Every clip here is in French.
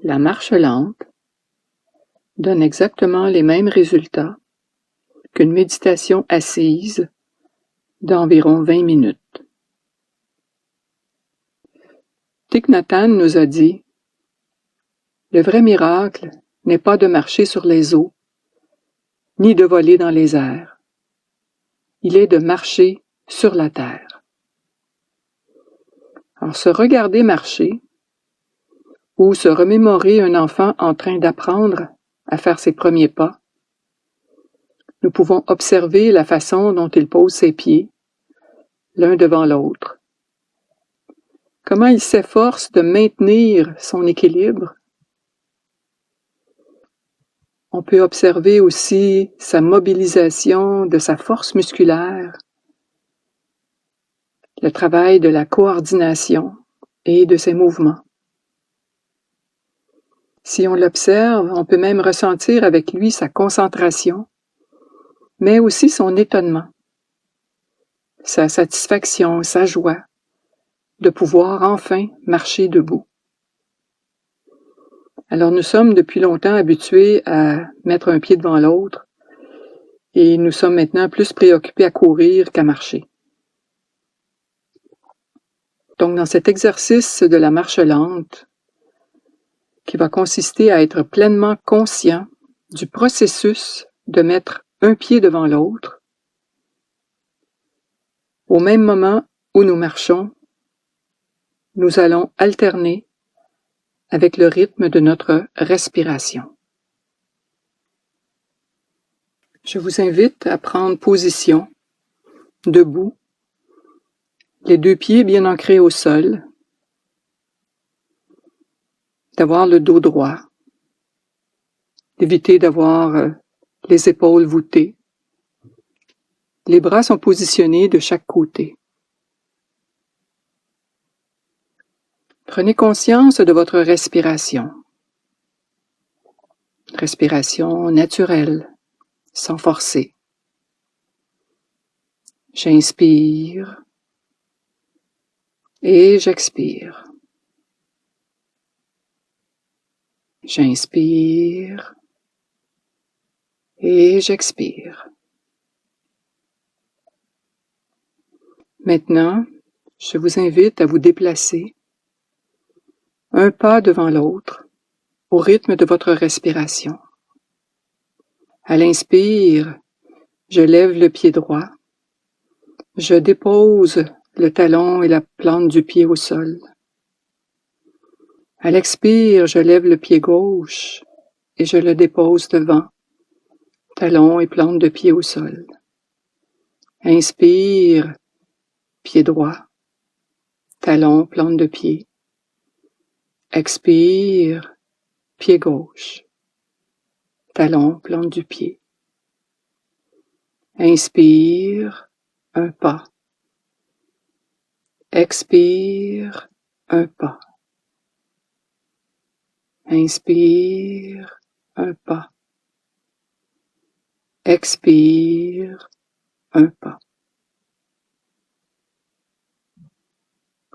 La marche lente donne exactement les mêmes résultats qu'une méditation assise d'environ 20 minutes. Thich Nhat Hanh nous a dit « Le vrai miracle n'est pas de marcher sur les eaux, ni de voler dans les airs. Il est de marcher sur la terre. » Alors, se regarder marcher ou se remémorer un enfant en train d'apprendre à faire ses premiers pas, nous pouvons observer la façon dont il pose ses pieds, l'un devant l'autre. Comment il s'efforce de maintenir son équilibre. On peut observer aussi sa mobilisation de sa force musculaire, le travail de la coordination et de ses mouvements. Si on l'observe, on peut même ressentir avec lui sa concentration, mais aussi son étonnement, sa satisfaction, sa joie de pouvoir enfin marcher debout. Alors nous sommes depuis longtemps habitués à mettre un pied devant l'autre et nous sommes maintenant plus préoccupés à courir qu'à marcher. Donc dans cet exercice de la marche lente, qui va consister à être pleinement conscient du processus de mettre un pied devant l'autre, au même moment où nous marchons, nous allons alterner avec le rythme de notre respiration. Je vous invite à prendre position, debout, les deux pieds bien ancrés au sol, d'avoir le dos droit, d'éviter d'avoir les épaules voûtées. Les bras sont positionnés de chaque côté. Prenez conscience de votre respiration. Respiration naturelle, sans forcer. J'inspire et j'expire. J'inspire et j'expire. Maintenant, je vous invite à vous déplacer un pas devant l'autre au rythme de votre respiration. À l'inspire, je lève le pied droit. Je dépose le talon et la plante du pied au sol. À l'expire, je lève le pied gauche et je le dépose devant, talon et plante de pied au sol. Inspire, pied droit, talon, plante de pied. Expire, pied gauche, talon, plante du pied. Inspire, un pas. Expire, un pas. Inspire, un pas. Expire, un pas.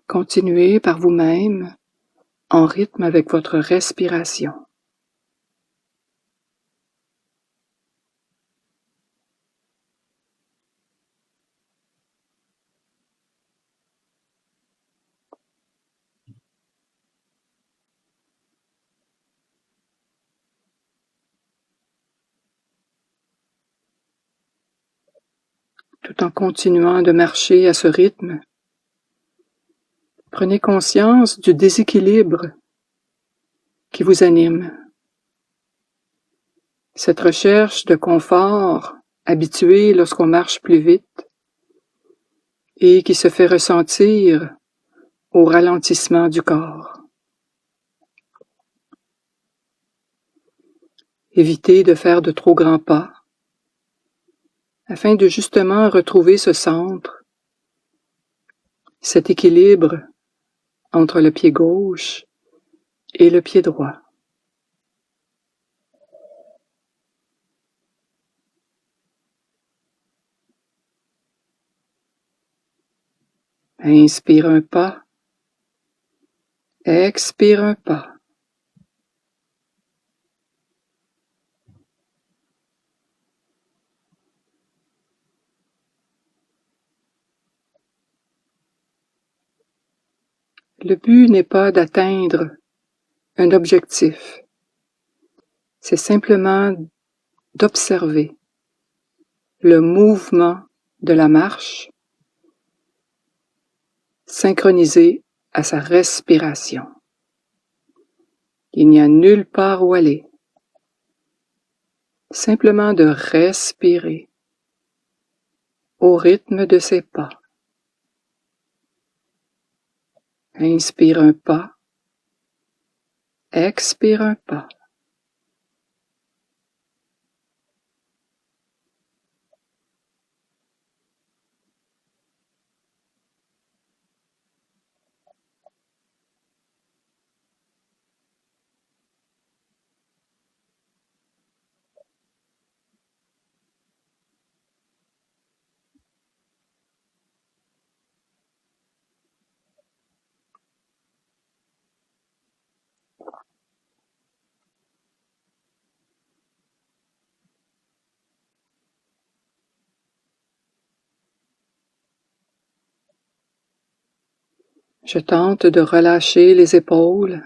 Continuez par vous-même en rythme avec votre respiration. Tout en continuant de marcher à ce rythme, prenez conscience du déséquilibre qui vous anime. Cette recherche de confort habituée lorsqu'on marche plus vite et qui se fait ressentir au ralentissement du corps. Évitez de faire de trop grands pas afin de justement retrouver ce centre, cet équilibre entre le pied gauche et le pied droit. Inspire un pas, expire un pas. Le but n'est pas d'atteindre un objectif, c'est simplement d'observer le mouvement de la marche synchronisé à sa respiration. Il n'y a nulle part où aller, simplement de respirer au rythme de ses pas. Inspire un pas, expire un pas. Je tente de relâcher les épaules.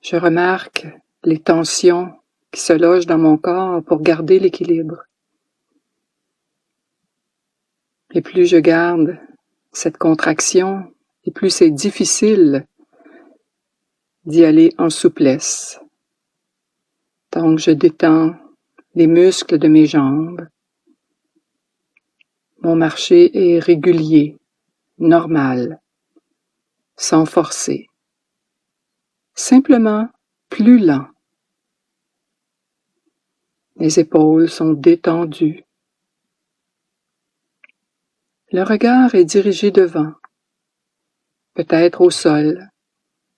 Je remarque les tensions qui se logent dans mon corps pour garder l'équilibre. Et plus je garde cette contraction, et plus c'est difficile d'y aller en souplesse. Tant que je détends les muscles de mes jambes, mon marché est régulier, normal, sans forcer. Simplement plus lent. Les épaules sont détendues. Le regard est dirigé devant, peut-être au sol,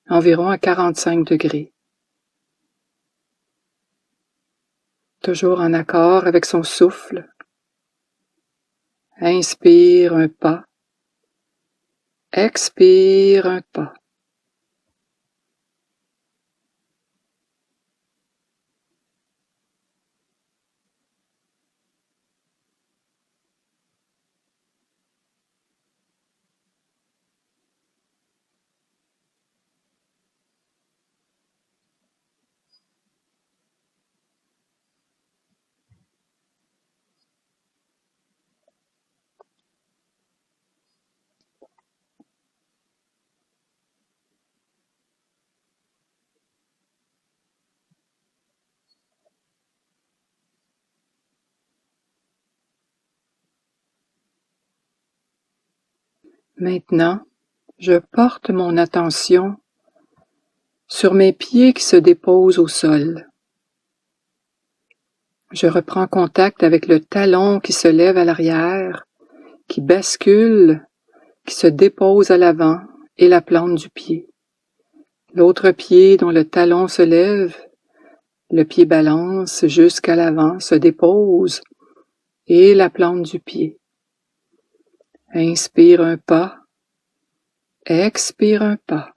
environ à 45 degrés. Toujours en accord avec son souffle. Inspire un pas. Expire un pas. Maintenant, je porte mon attention sur mes pieds qui se déposent au sol. Je reprends contact avec le talon qui se lève à l'arrière, qui bascule, qui se dépose à l'avant et la plante du pied. L'autre pied dont le talon se lève, le pied balance jusqu'à l'avant, se dépose et la plante du pied. Inspire un pas, expire un pas.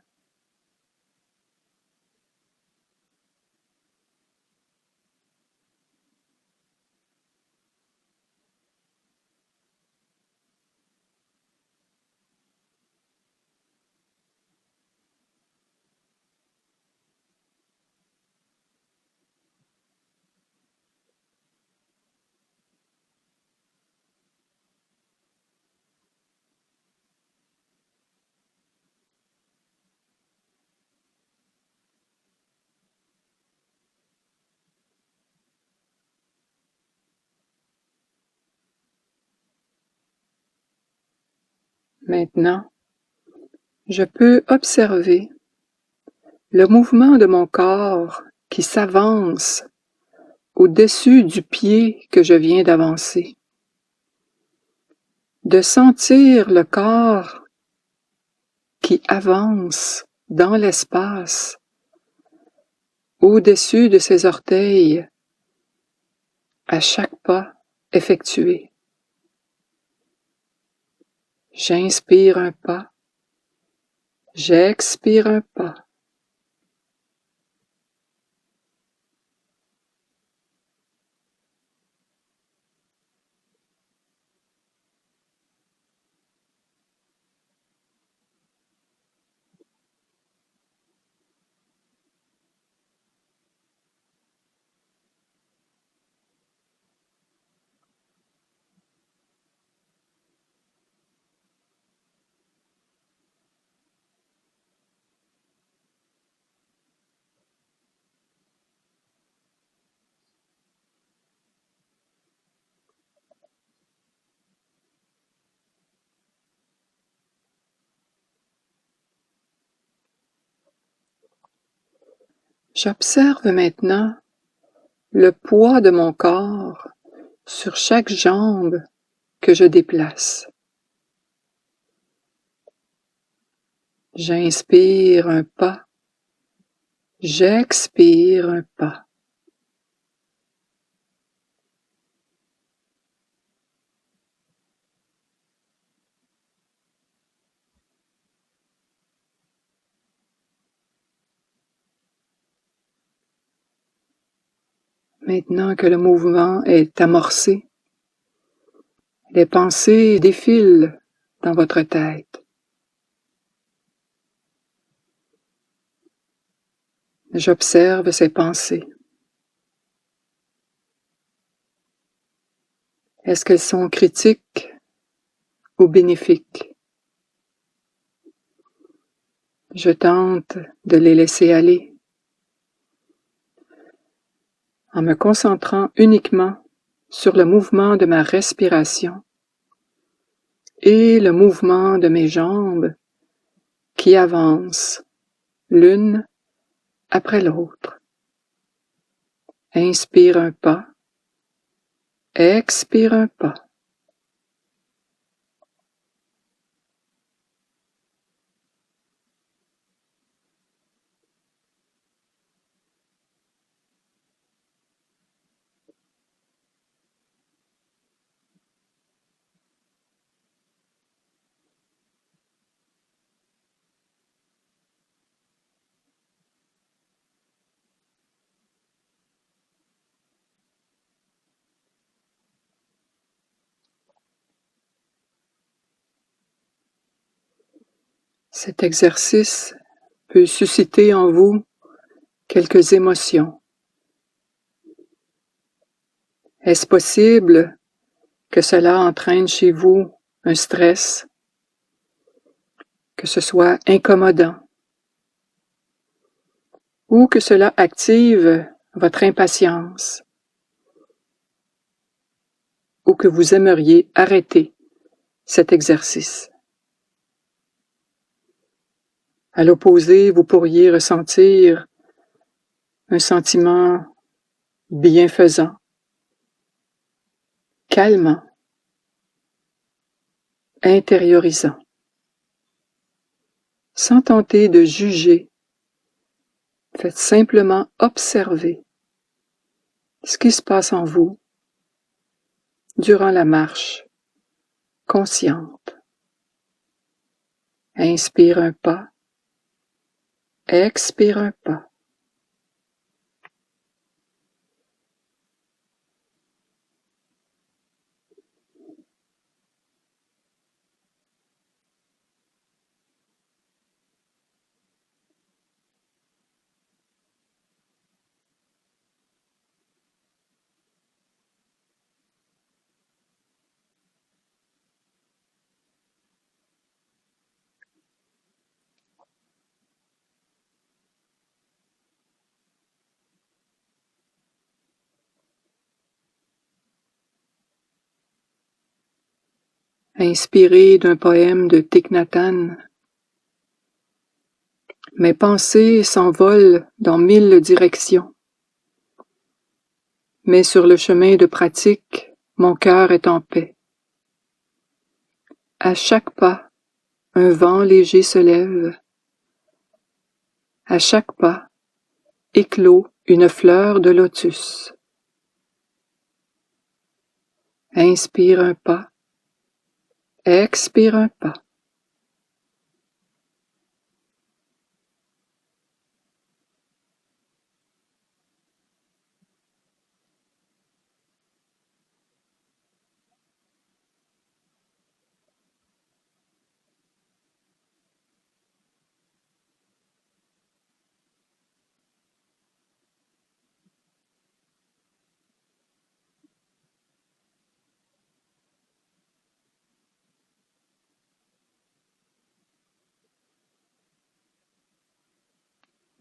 Maintenant, je peux observer le mouvement de mon corps qui s'avance au-dessus du pied que je viens d'avancer. De sentir le corps qui avance dans l'espace au-dessus de ses orteils à chaque pas effectué. J'inspire un pas, j'expire un pas. J'observe maintenant le poids de mon corps sur chaque jambe que je déplace. J'inspire un pas, j'expire un pas. Maintenant que le mouvement est amorcé, les pensées défilent dans votre tête. J'observe ces pensées. Est-ce qu'elles sont critiques ou bénéfiques? Je tente de les laisser aller en me concentrant uniquement sur le mouvement de ma respiration et le mouvement de mes jambes qui avancent l'une après l'autre. Inspire un pas, expire un pas. Cet exercice peut susciter en vous quelques émotions. Est-ce possible que cela entraîne chez vous un stress, que ce soit incommodant, ou que cela active votre impatience, ou que vous aimeriez arrêter cet exercice? À l'opposé, vous pourriez ressentir un sentiment bienfaisant, calmant, intériorisant. Sans tenter de juger, faites simplement observer ce qui se passe en vous durant la marche consciente. Inspire un pas, expire un pas. Inspiré d'un poème de Thich Nhat Hanh, mes pensées s'envolent dans 1000 directions. Mais sur le chemin de pratique, mon cœur est en paix. À chaque pas, un vent léger se lève. À chaque pas, éclot une fleur de lotus. Inspire un pas, expire un pas.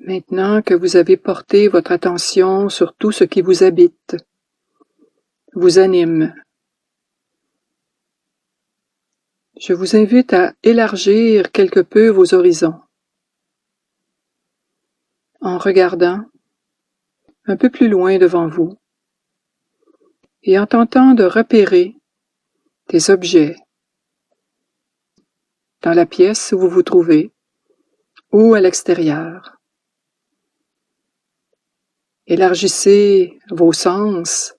Maintenant que vous avez porté votre attention sur tout ce qui vous habite, vous anime, je vous invite à élargir quelque peu vos horizons en regardant un peu plus loin devant vous, et en tentant de repérer des objets dans la pièce où vous vous trouvez ou à l'extérieur. Élargissez vos sens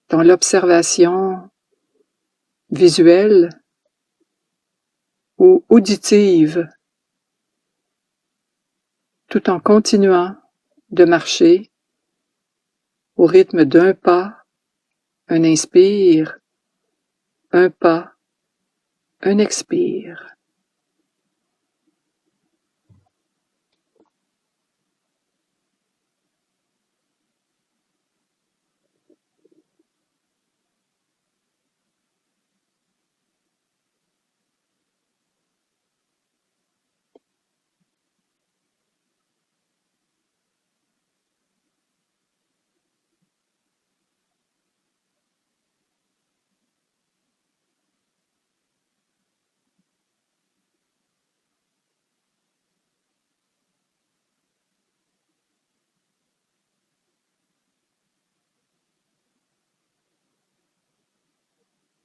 dans l'observation visuelle ou auditive, tout en continuant de marcher au rythme d'un pas, un inspire, un pas, un expire.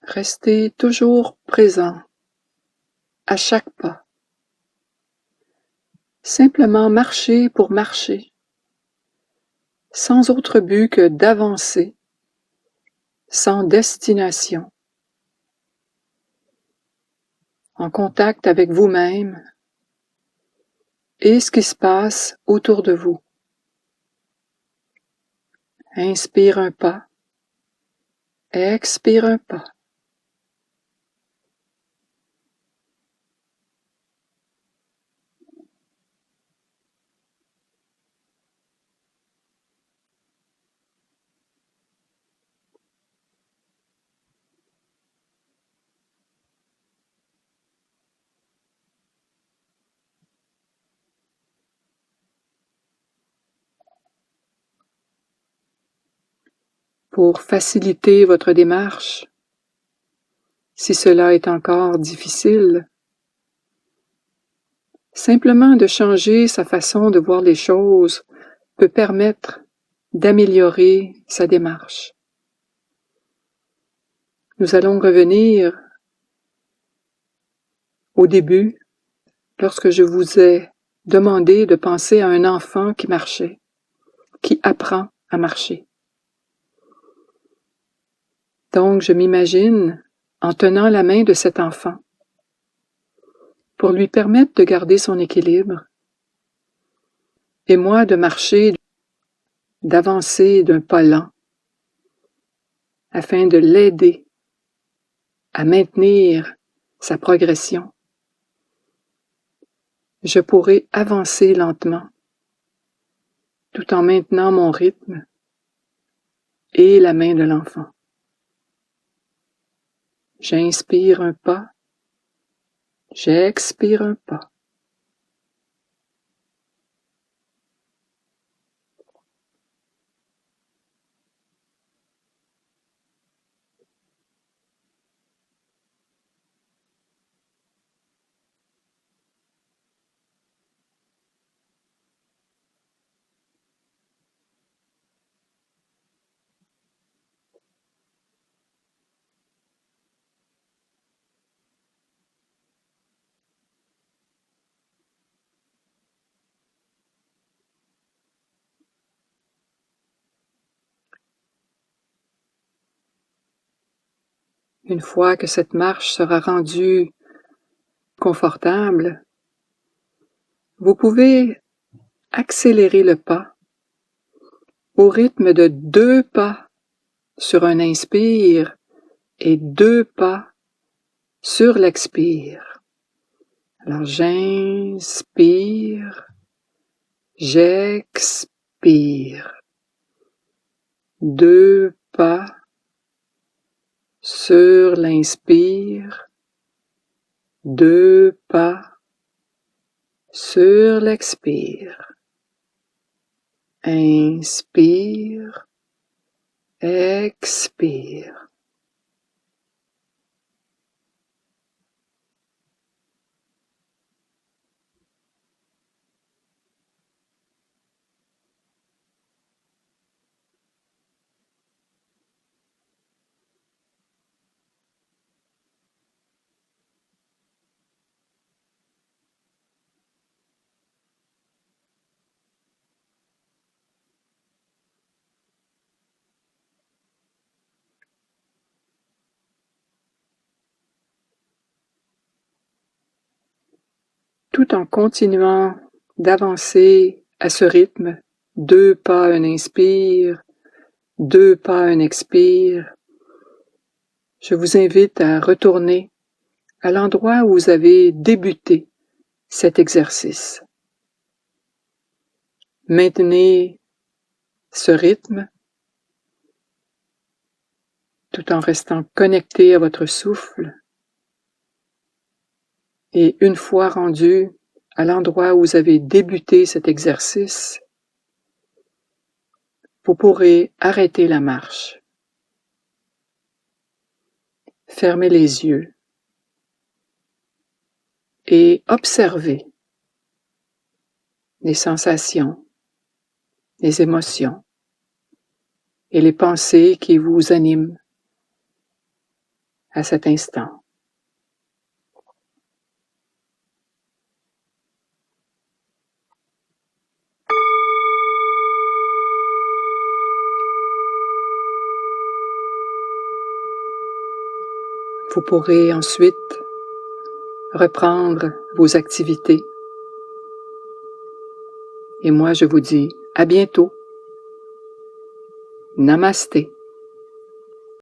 Restez toujours présent à chaque pas. Simplement marcher pour marcher, sans autre but que d'avancer, sans destination, en contact avec vous-même et ce qui se passe autour de vous. Inspire un pas, expire un pas. Pour faciliter votre démarche, si cela est encore difficile, simplement de changer sa façon de voir les choses peut permettre d'améliorer sa démarche. Nous allons revenir au début, lorsque je vous ai demandé de penser à un enfant qui marchait, qui apprend à marcher. Donc, je m'imagine en tenant la main de cet enfant pour lui permettre de garder son équilibre et moi de marcher, d'avancer d'un pas lent afin de l'aider à maintenir sa progression. Je pourrai avancer lentement tout en maintenant mon rythme et la main de l'enfant. J'inspire un pas, j'expire un pas. Une fois que cette marche sera rendue confortable, vous pouvez accélérer le pas au rythme de 2 pas sur un inspire et 2 pas sur l'expire. Alors j'inspire, j'expire. 2 pas sur l'inspire, 2 pas sur l'expire. Inspire, expire. tout en continuant d'avancer à ce rythme, 2 pas un inspire, 2 pas un expire, je vous invite à retourner à l'endroit où vous avez débuté cet exercice. Maintenez ce rythme tout en restant connecté à votre souffle. Et une fois rendu à l'endroit où vous avez débuté cet exercice, vous pourrez arrêter la marche. Fermez les yeux et observez les sensations, les émotions et les pensées qui vous animent à cet instant. Vous pourrez ensuite reprendre vos activités. Et moi, je vous dis à bientôt. Namasté.